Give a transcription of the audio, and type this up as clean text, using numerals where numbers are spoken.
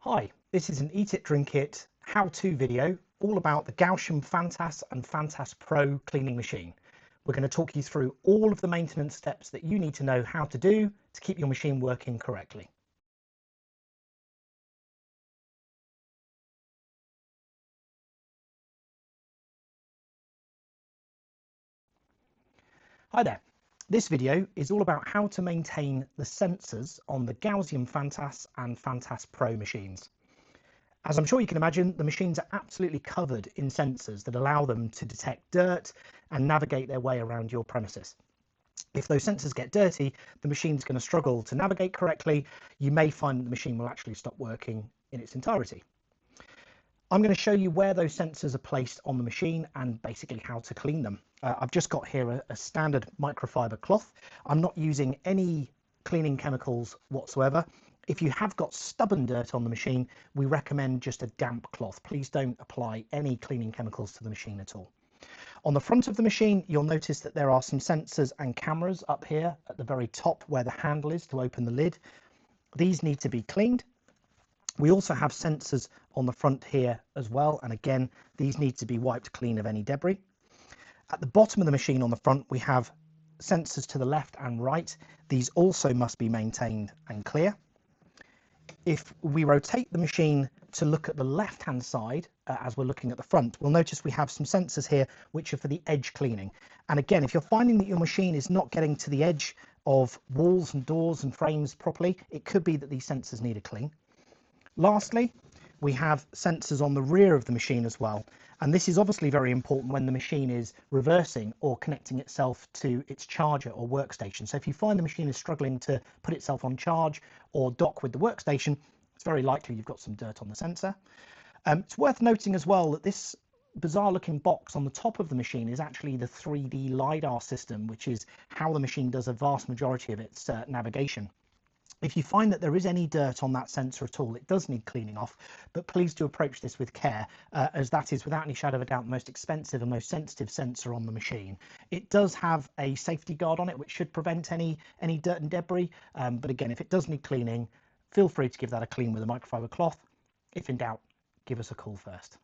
Hi, this is an Eat It Drink It how-to video all about the Gausium Phantas and Phantas Pro cleaning machine. We're going to talk you through all of the maintenance steps that you need to know how to do to keep your machine working correctly. Hi there. This video is all about how to maintain the sensors on the Gausium Phantas and Phantas Pro machines. As I'm sure you can imagine, the machines are absolutely covered in sensors that allow them to detect dirt and navigate their way around your premises. If those sensors get dirty, the machine's going to struggle to navigate correctly. You may find that the machine will actually stop working in its entirety. I'm going to show you where those sensors are placed on the machine and basically how to clean them. I've just got here a standard microfiber cloth. I'm not using any cleaning chemicals whatsoever. If you have got stubborn dirt on the machine, we recommend just a damp cloth. Please don't apply any cleaning chemicals to the machine at all. On the front of the machine, you'll notice that there are some sensors and cameras up here at the very top where the handle is to open the lid. These need to be cleaned. We also have sensors on the front here as well, and again, these need to be wiped clean of any debris. At the bottom of the machine on the front, we have sensors to the left and right. These also must be maintained and clear. If we rotate the machine to look at the left-hand side, as we're looking at the front, we'll notice we have some sensors here which are for the edge cleaning. And again, if you're finding that your machine is not getting to the edge of walls and doors and frames properly, it could be that these sensors need a clean. Lastly, we have sensors on the rear of the machine as well. And this is obviously very important when the machine is reversing or connecting itself to its charger or workstation. So if you find the machine is struggling to put itself on charge or dock with the workstation, it's very likely you've got some dirt on the sensor. It's worth noting as well that this bizarre looking box on the top of the machine is actually the 3D LiDAR system, which is how the machine does a vast majority of its navigation. If you find that there is any dirt on that sensor at all, it does need cleaning off, but please do approach this with care, as that is without any shadow of a doubt the most expensive and most sensitive sensor on the machine. It does have a safety guard on it which should prevent any dirt and debris, but again, if it does need cleaning, feel free to give that a clean with a microfiber cloth. If in doubt, give us a call first.